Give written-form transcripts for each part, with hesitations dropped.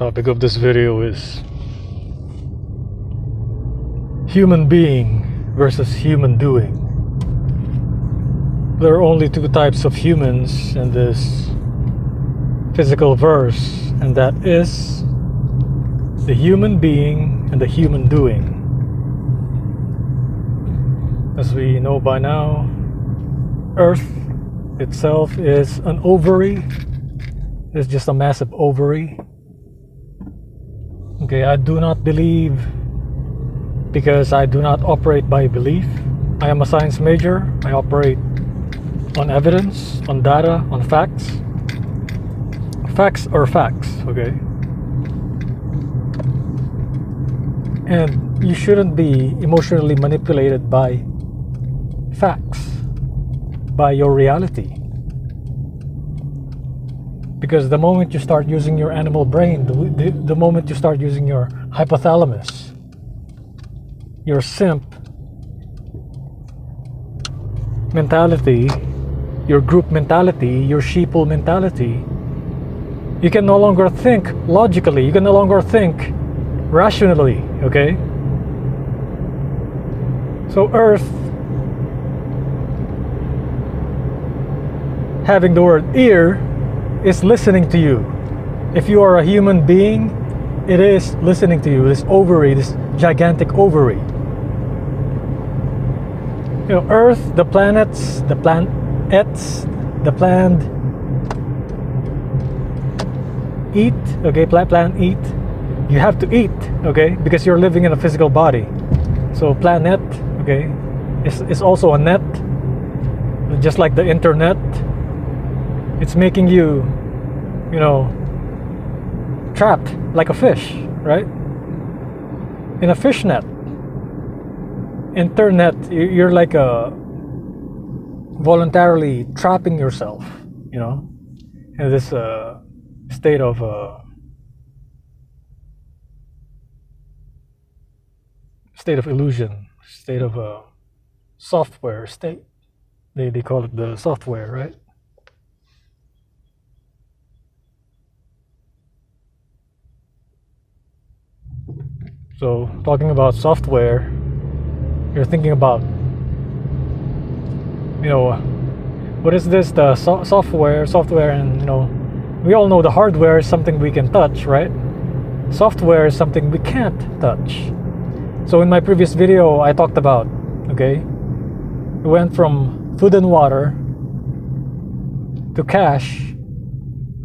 Topic of this video is human being versus human doing. There are only two types of humans in this physical verse, and that is the human being and the human doing. As we know by now, Earth itself is an ovary. It's just a massive ovary. Okay, I do not believe because I do not operate by belief. I am a science major. I operate on evidence, on data, on facts. Facts are facts, okay? And you shouldn't be emotionally manipulated by facts, by your reality. Because the moment you start using your animal brain, the moment you start using your hypothalamus, your simp mentality, your group mentality, your sheeple mentality, you can no longer think logically, you can no longer think rationally, okay? So Earth, having the word ear, is listening to you. If you are a human being, it is listening to you. This ovary, this gigantic ovary. You know, Earth, the planets, the planets, the plant eat, okay, plant eat. You have to eat, okay, because you're living in a physical body. So planet, okay, is also a net, just like the internet. It's making you, you know, trapped like a fish, right? In a fish net. Internet, you're like voluntarily trapping yourself, you know, in this state of illusion, state of software state. They call it the software, right? So talking about software, you're thinking about, you know, what is this? The software, and, you know, we all know the hardware is something we can touch, right? Software is something we can't touch. So in my previous video, I talked about, okay, we went from food and water to cash,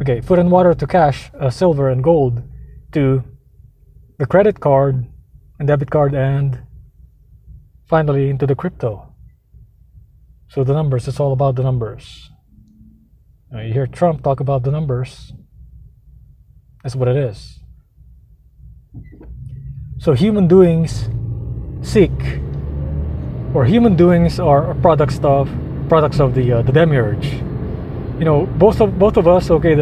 okay, food and water to cash, silver and gold, to the credit card and debit card, and finally into the crypto. So the numbers, it's all about the numbers. You hear Trump talk about the numbers. That's what it is. So human doings seek, or human doings are products of the demiurge. You know, both of us, okay,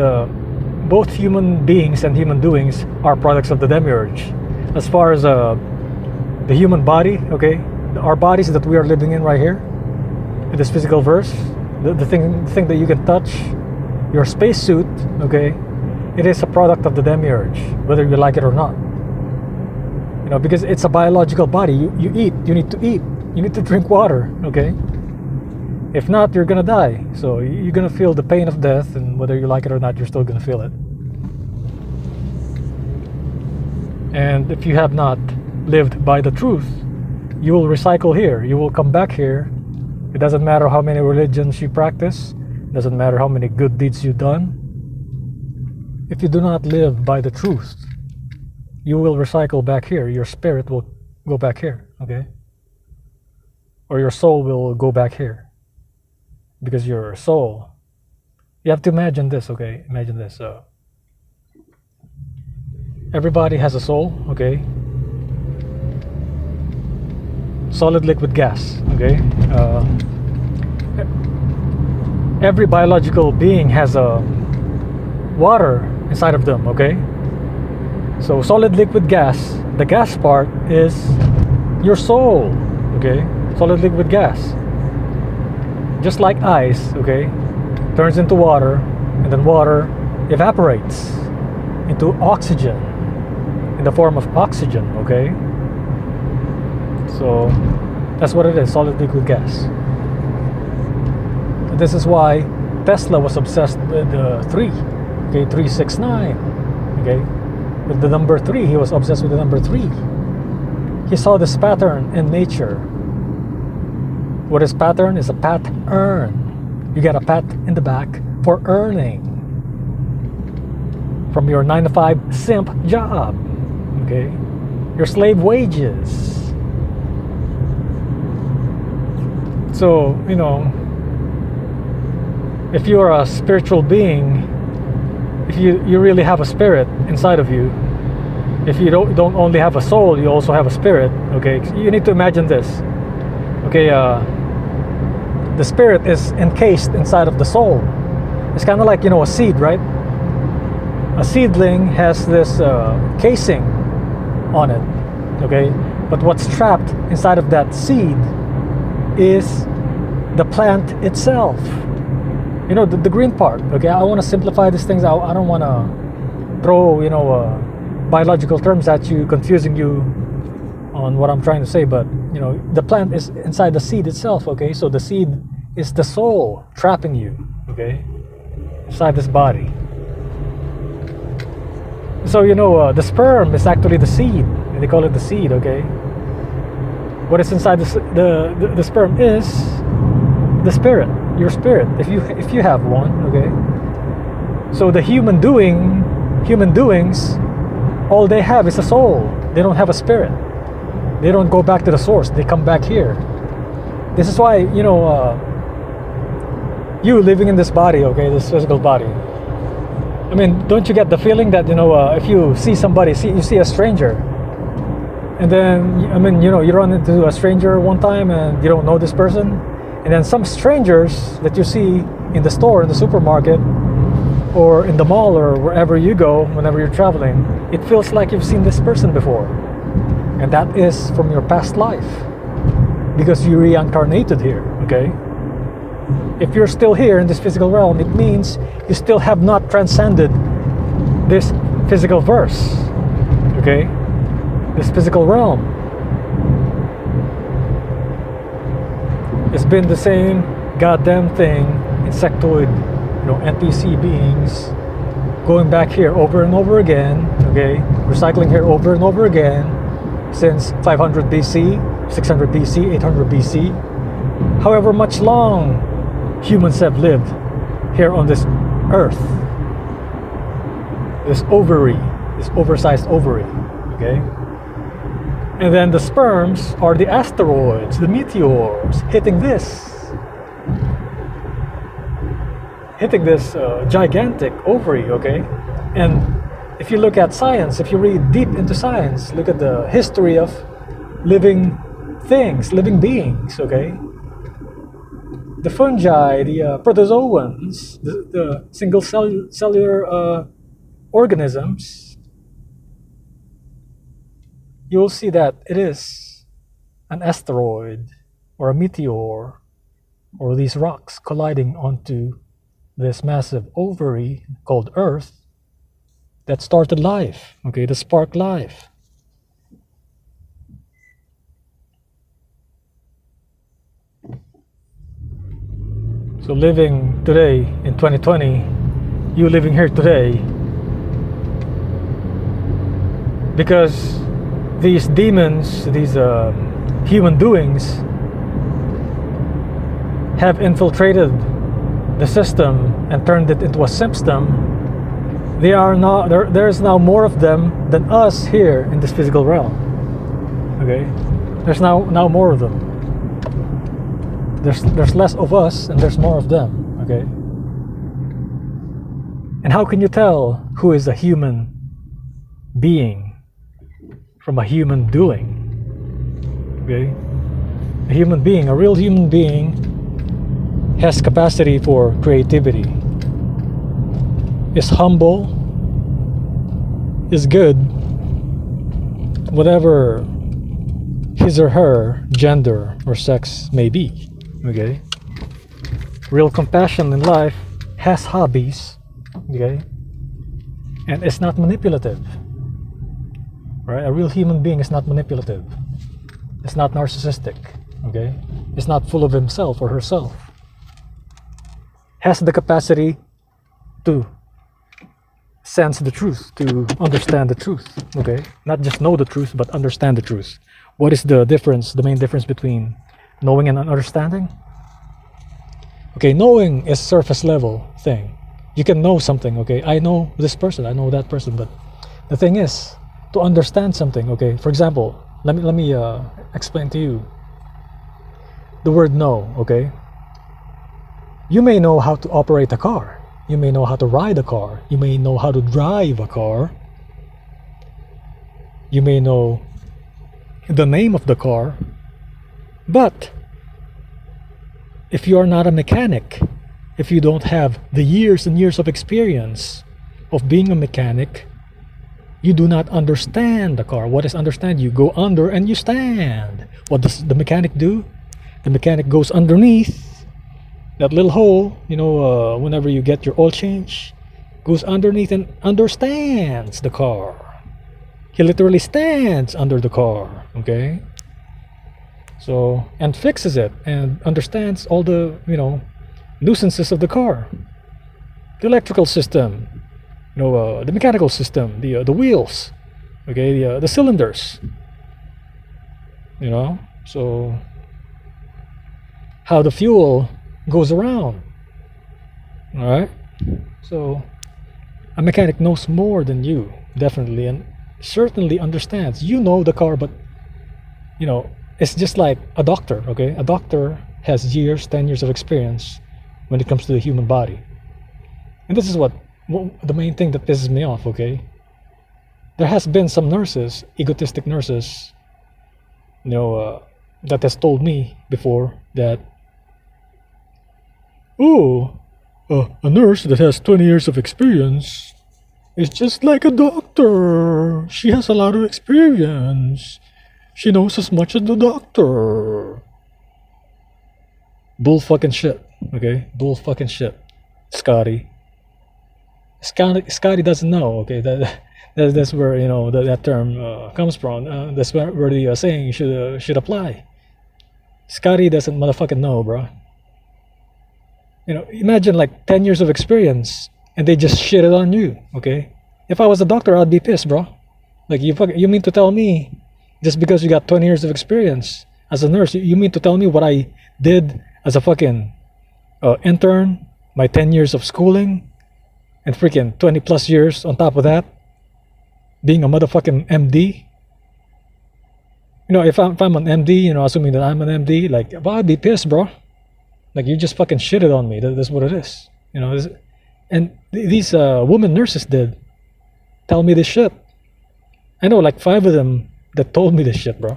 both human beings and human doings are products of the demiurge. As far as the human body, okay, our bodies that we are living in right here, in this physical verse, the thing that you can touch, your spacesuit, okay, it is a product of the demiurge, whether you like it or not. You know, because it's a biological body. You eat, you need to eat, you need to drink water, okay? If not, you're gonna die. So you're gonna feel the pain of death, and whether you like it or not, you're still gonna feel it. And if you have not lived by the truth, you will recycle here. You will come back here. It doesn't matter how many religions you practice. It doesn't matter how many good deeds you've done. If you do not live by the truth, you will recycle back here. Your spirit will go back here, okay? Or your soul will go back here. Because your soul, you have to imagine this, okay? Imagine this. Everybody has a soul, okay? Solid, liquid, gas, okay? Every biological being has a water inside of them, okay? So solid, liquid, gas. The gas part is your soul, okay? Solid, liquid, gas. Just like ice, okay, turns into water, and then water evaporates. into oxygen in the form of oxygen, okay? So that's what it is, solid liquid gas. This is why Tesla was obsessed with 369, okay? With the number 3, he was obsessed with the number 3. He saw this pattern in nature. What is pattern? Is a pat-earn. You get a pat in the back for earning from your 9-to-5 simp job, okay? Your slave wages. So, you know, if you're a spiritual being, if you really have a spirit inside of you, if you don't only have a soul, you also have a spirit, okay? You need to imagine this, okay? The spirit is encased inside of the soul. It's kind of like, you know, a seed, right? A seedling has this casing on it, okay? But what's trapped inside of that seed is the plant itself. You know, the green part, okay? I want to simplify these things. I don't want to throw, you know, biological terms at you, confusing you on what I'm trying to say, but, you know, the plant is inside the seed itself, okay? So the seed is the soul trapping you, okay? Inside this body. So, you know, the sperm is actually the seed. They call it the seed, okay? What is inside the sperm is the spirit, your spirit, if you have one, okay? So the human doings, all they have is a soul. They don't have a spirit. They don't go back to the source. They come back here. This is why, you know, you living in this body, okay, this physical body. I mean, don't you get the feeling that, you know, if you see somebody, you see a stranger, and then, I mean, you know, you run into a stranger one time and you don't know this person, and then some strangers that you see in the store, in the supermarket, or in the mall, or wherever you go, whenever you're traveling, it feels like you've seen this person before. And that is from your past life, because you reincarnated here, okay? If you're still here in this physical realm, it means you still have not transcended this physical verse, okay? This physical realm. It's been the same goddamn thing, insectoid, you know, NPC beings, going back here over and over again, okay? Recycling here over and over again since 500 BC, 600 BC, 800 BC. However much long humans have lived here on this earth. This ovary, this oversized ovary, okay? And then the sperms are the asteroids, the meteors hitting this gigantic ovary, okay? And if you look at science, if you read deep into science, look at the history of living things, living beings, okay? The fungi, the protozoans, the single cellular organisms, you will see that it is an asteroid or a meteor or these rocks colliding onto this massive ovary called Earth that started life, okay, to spark life. So living today in 2020, you living here today, because these demons, these human doings have infiltrated the system and turned it into a symptom. They are now there's now more of them than us here in this physical realm, okay? There's now more of them. There's less of us and there's more of them, okay? And how can you tell who is a human being from a human doing? Okay? A human being, a real human being, has capacity for creativity, is humble, is good, whatever his or her gender or sex may be. Okay? Real compassion in life, has hobbies, okay? And it's not manipulative, right? A real human being is not manipulative. It's not narcissistic, okay? It's not full of himself or herself. Has the capacity to sense the truth, to understand the truth, okay? Not just know the truth, but understand the truth. What is the difference, the main difference between knowing and understanding? Okay, knowing is surface level thing. You can know something, okay? I know this person, I know that person, but the thing is, to understand something, okay? For example, let me explain to you the word know, okay? You may know how to operate a car. You may know how to ride a car. You may know how to drive a car. You may know the name of the car. But if you are not a mechanic, if you don't have the years and years of experience of being a mechanic, you do not understand the car. What is understand? You go under and you stand. What does the mechanic do? The mechanic goes underneath that little hole, you know, whenever you get your oil change, goes underneath and understands the car. He literally stands under the car, okay? So, and fixes it and understands all the, you know, nuisances of the car. The electrical system, you know, the mechanical system, the wheels, okay, the cylinders, you know, so how the fuel goes around. All right, so a mechanic knows more than you, definitely, and certainly understands. You know the car, but you know, it's just like a doctor. Okay, a doctor has years, 10 years of experience when it comes to the human body, and this is what the main thing that pisses me off. Okay, there has been some nurses, egotistic nurses, you know, that has told me before that, oh, a nurse that has 20 years of experience is just like a doctor. She has a lot of experience. She knows as much as the doctor. Bull fucking shit, okay? Bull fucking shit. Scotty doesn't know, okay? That's where, you know, that term comes from. That's where the saying should apply. Scotty doesn't motherfucking know, bro. You know, imagine like 10 years of experience and they just shit it on you, okay? If I was a doctor, I'd be pissed, bro. Like, you mean to tell me just because you got 20 years of experience as a nurse, you mean to tell me what I did as a fucking intern, my 10 years of schooling, and freaking 20 plus years on top of that, being a motherfucking MD? You know, if I'm an MD, you know, assuming that I'm an MD, like, well, I'd be pissed, bro. Like, you just fucking shitted on me. That's what it is. You know, and these women nurses did tell me this shit. I know like 5 of them that told me this shit, bro.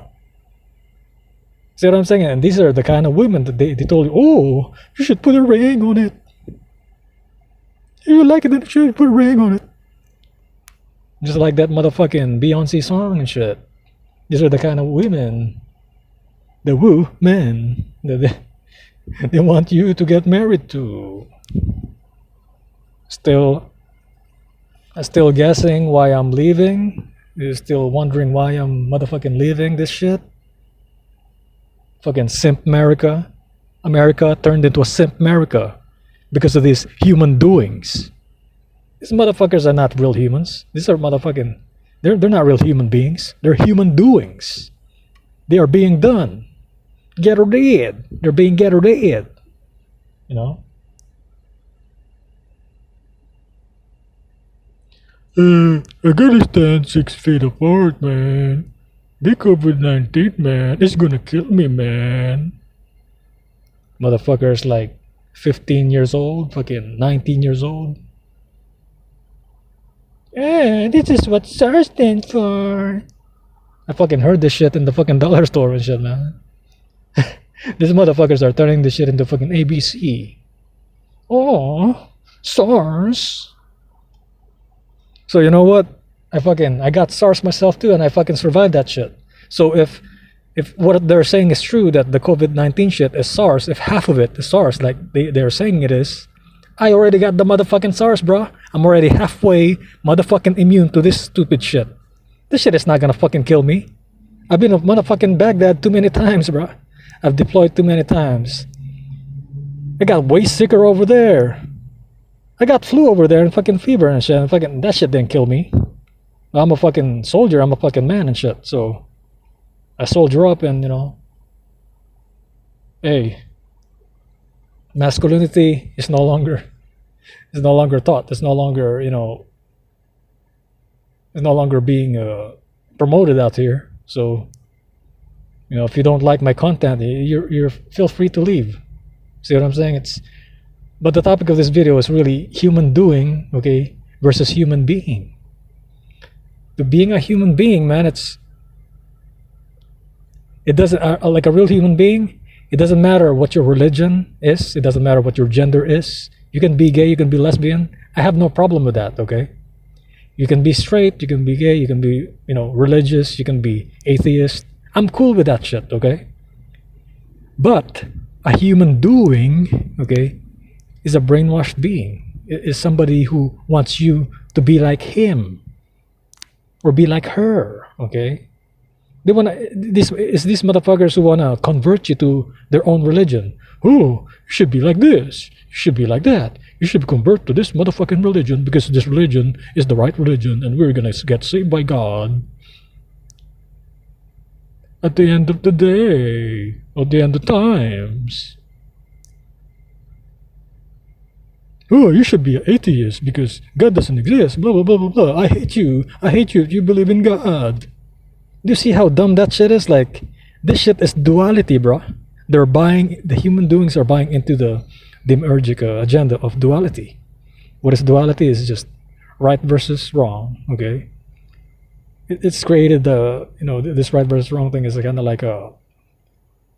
See what I'm saying? And these are the kind of women that they told you, oh, you should put a ring on it. If you like it, then you should put a ring on it. Just like that motherfucking Beyonce song and shit. These are the kind of women, the woo men, that they want you to get married to. Still guessing why I'm leaving. You're still wondering why I'm motherfucking leaving this shit. Fucking simp America. America turned into a simp America because of these human doings. These motherfuckers are not real humans. These are motherfucking, they're not real human beings. They're human doings. They are being done. Get or dead. They're being get or dead. You know? I gotta stand 6 feet apart, man. The COVID-19, man, it's gonna kill me, man. Motherfuckers like 15 years old, fucking 19 years old. Yeah, this is what SARS stands for. I fucking heard this shit in the fucking dollar store and shit, man. These motherfuckers are turning this shit into fucking ABC. Oh, SARS. So you know what? I got SARS myself too, and I fucking survived that shit. So if what they're saying is true, that the COVID-19 shit is SARS, if half of it is SARS, like they're saying it is, I already got the motherfucking SARS, bro. I'm already halfway motherfucking immune to this stupid shit. This shit is not gonna fucking kill me. I've been to motherfucking Baghdad too many times, bro. I've deployed too many times. I got way sicker over there. I got flu over there and fucking fever and shit. And fucking that shit didn't kill me. I'm a fucking soldier. I'm a fucking man and shit. So I soldier up and hey, masculinity is no longer taught. It's no longer it's no longer being promoted out here. So if you don't like my content, you're feel free to leave. See what I'm saying? But the topic of this video is really human doing, okay, versus human being. To being a human being, man, it doesn't like a real human being. It doesn't matter what your religion is. It doesn't matter what your gender is. You can be gay, you can be lesbian. I have no problem with that, okay? You can be straight, you can be gay, you can be, religious, you can be atheist. I'm cool with that shit, okay? But a human doing, okay, is a brainwashed being. Is somebody who wants you to be like him or be like her, okay? They these motherfuckers who wanna convert you to their own religion. Oh, you should be like this. You should be like that. You should convert to this motherfucking religion because this religion is the right religion and we're gonna get saved by God. At the end of the day, or the end of times. Oh, you should be an atheist because God doesn't exist. Blah blah blah blah blah. I hate you. I hate you if you believe in God. Do you see how dumb that shit is? Like, this shit is duality, bro. The human doings are buying into the demiurgic agenda of duality. What is duality? Is just right versus wrong, okay? It's created this right versus wrong thing is kind of like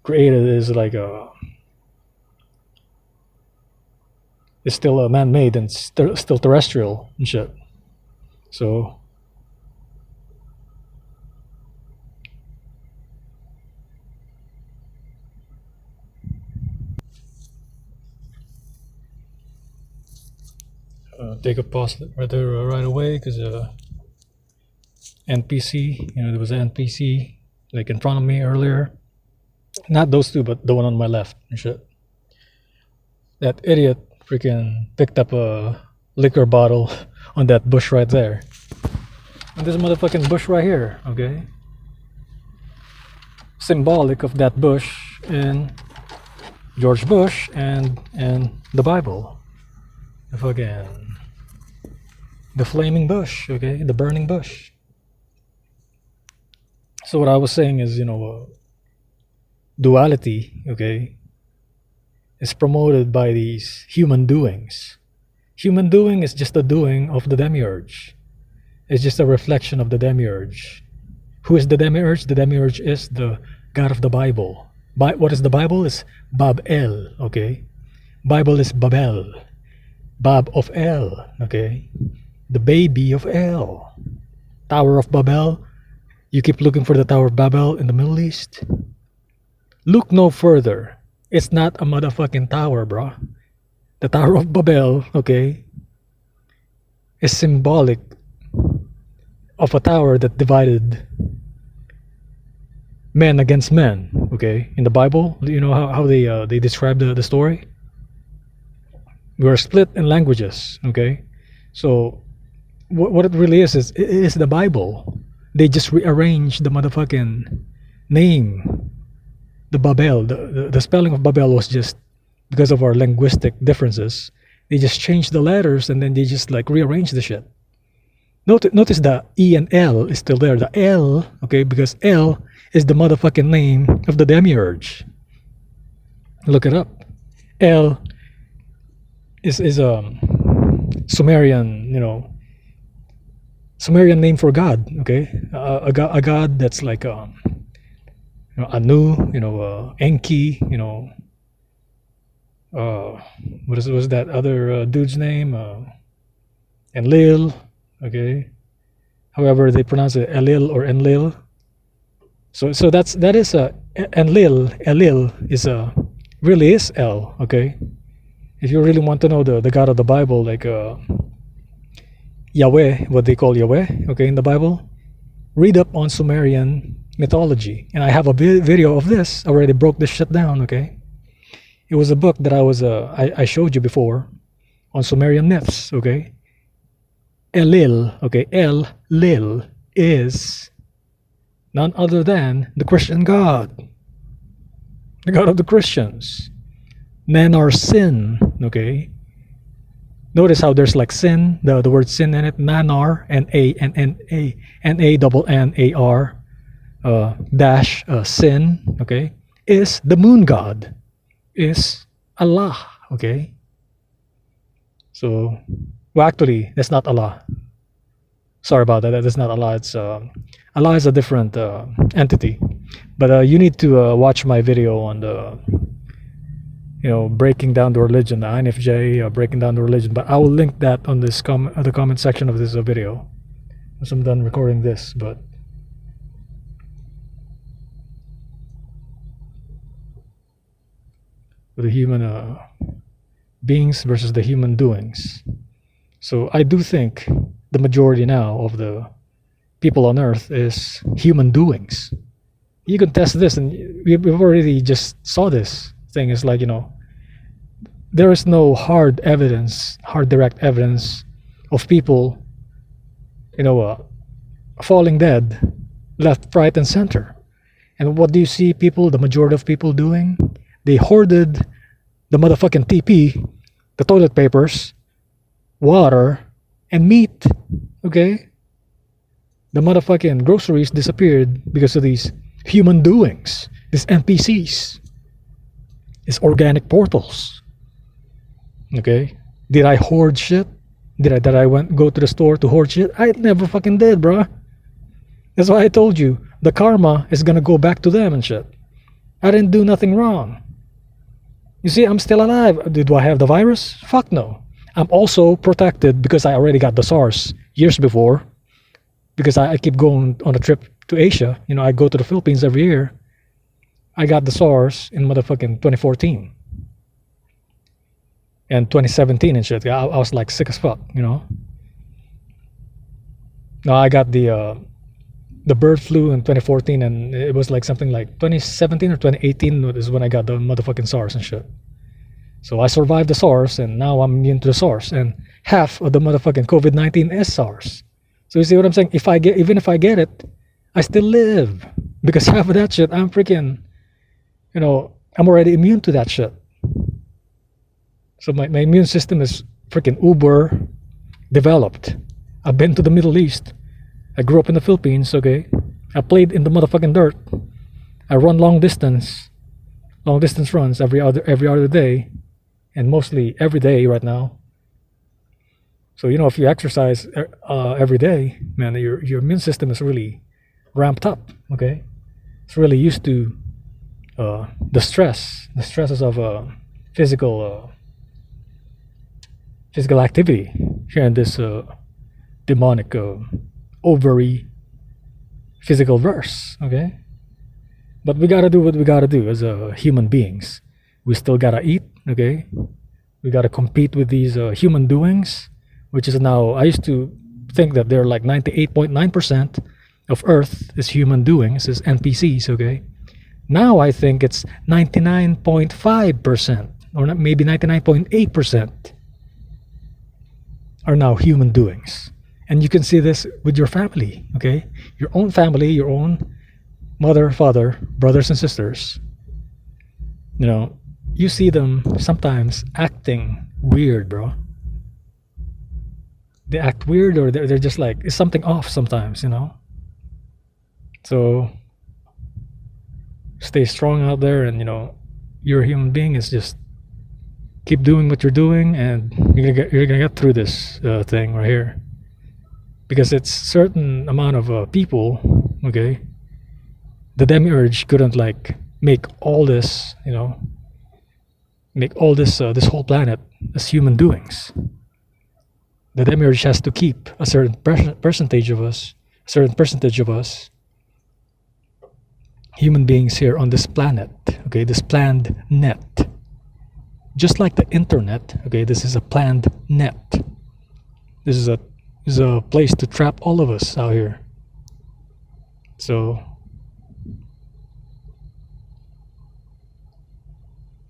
created is like it's still man-made and still terrestrial and shit. So take a pause right there right away because NPC, there was an NPC like in front of me earlier. Not those two, but the one on my left and shit. That idiot freaking picked up a liquor bottle on that bush right there. And this motherfucking bush right here, okay? Symbolic of that bush in George Bush and the Bible. The flaming bush, okay? The burning bush. So what I was saying is, duality, okay, is promoted by these human doings. Human doing is just a doing of the demiurge. It's just a reflection of the demiurge. Who is the demiurge? The demiurge is the God of the Bible. What is the Bible? Is Bab-El, okay? Bible is Babel. Bab of El, okay? The baby of El. Tower of Babel. You keep looking for the Tower of Babel in the Middle East. Look no further. It's not a motherfucking tower, bro. The Tower of Babel, okay, is symbolic of a tower that divided men against men, okay? In the Bible, do you know how they describe the story? We are split in languages, okay? So what it really is it is the Bible. They just rearranged the motherfucking name. The Babel, the spelling of Babel was just because of our linguistic differences. They just changed the letters and then they just like rearranged the shit. Notice the E and L is still there. The L, okay, because L is the motherfucking name of the demiurge. Look it up. L is a Sumerian, Sumerian name for God, okay? A god that's like Anu, Enki, what was that other dude's name? Enlil, okay. However, they pronounce it Elil or Enlil. So that is Enlil. Elil is really is El, okay. If you really want to know the God of the Bible, like Yahweh, what they call Yahweh, okay, in the Bible, read up on Sumerian mythology. And I have a video of this. I already broke this shit down, okay? It was a book that I showed you before on Sumerian myths, okay? Elil, okay, El-Lil is none other than the Christian God, the God of the Christians. Nannar-Sin, okay? Notice how there's like sin, the word sin in it, Nannar, N-A-N-N-A-R, dash, sin, okay, is the moon god, is Allah, okay? So, well, actually, that's not Allah. Sorry about that. That's not Allah. It's Allah is a different entity. But you need to watch my video on the, breaking down the religion, the INFJ, breaking down the religion. But I will link that on this the comment section of this video once I'm done recording this. But the human beings versus the human doings. So I do think the majority now of the people on Earth is human doings. You can test this, and we've already just saw this thing. Is like, there is no hard direct evidence of people, falling dead left, right, and center. And what do you see people, the majority of people doing? They hoarded the motherfucking TP, the toilet papers, water, and meat, okay? The motherfucking groceries disappeared because of these human doings, these NPCs, these organic portals, okay? Did I hoard shit? Did I go to the store to hoard shit? I never fucking did, bruh. That's why I told you, the karma is gonna go back to them and shit. I didn't do nothing wrong. You see, I'm still alive. Do I have the virus? Fuck no. I'm also protected because I already got the SARS years before. Because I keep going on a trip to Asia. I go to the Philippines every year. I got the SARS in motherfucking 2014. And 2017 and shit. I was like sick as fuck, Now I got the bird flu in 2014, and it was like something like 2017 or 2018 is when I got the motherfucking SARS and shit. So I survived the SARS, and now I'm immune to the SARS, and half of the motherfucking COVID-19 is SARS. So you see what I'm saying? Even if I get it, I still live, because half of that shit, I'm freaking, I'm already immune to that shit. So my immune system is freaking uber developed. I've been to the Middle East. I grew up in the Philippines, okay? I played in the motherfucking dirt. I run long distance runs every other day, and mostly every day right now. So if you exercise every day, man, your immune system is really ramped up, okay? It's really used to the stresses of physical activity here in this demonic ovary physical verse, okay? But we gotta do what we gotta do as human beings. We still gotta eat, okay? We gotta compete with these human doings, which is now, I used to think that they're like 98.9% of Earth is human doings, is NPCs, okay? Now I think it's 99.5%, or maybe 99.8% are now human doings. And you can see this with your family, okay? Your own family, your own mother, father, brothers and sisters. You see them sometimes acting weird, bro. They act weird, or they're just like, it's something off sometimes, So stay strong out there, and you're a human being. Is just keep doing what you're doing, and you're gonna get through this thing right here. Because it's certain amount of people, okay? The demiurge couldn't like make all this, this whole planet as human doings. The demiurge has to keep a certain percentage of us, human beings here on this planet, okay? This planned net, just like the internet. Okay, this is a planned net. This is a place to trap all of us out here. So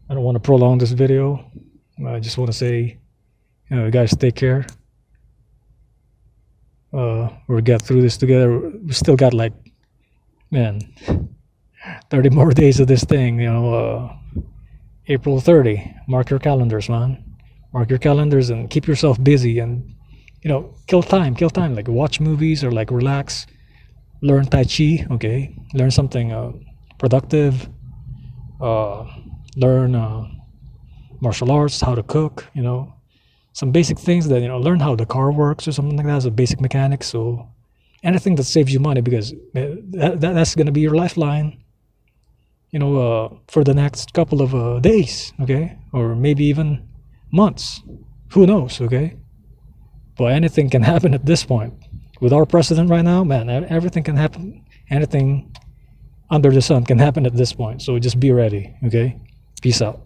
I don't want to prolong this video. I just want to say, you guys, take care. We'll get through this together. We still got like, man, 30 more days of this thing. April 30. Mark your calendars, man. Mark your calendars and keep yourself busy and, kill time. Like watch movies or like relax. Learn Tai Chi, okay? Learn something productive. Learn martial arts, how to cook, some basic things that, learn how the car works or something like that, so basic mechanics. So anything that saves you money, because that's going to be your lifeline, for the next couple of days, okay? Or maybe even months. Who knows, okay? But anything can happen at this point. With our president right now, man, everything can happen. Anything under the sun can happen at this point. So just be ready, okay? Peace out.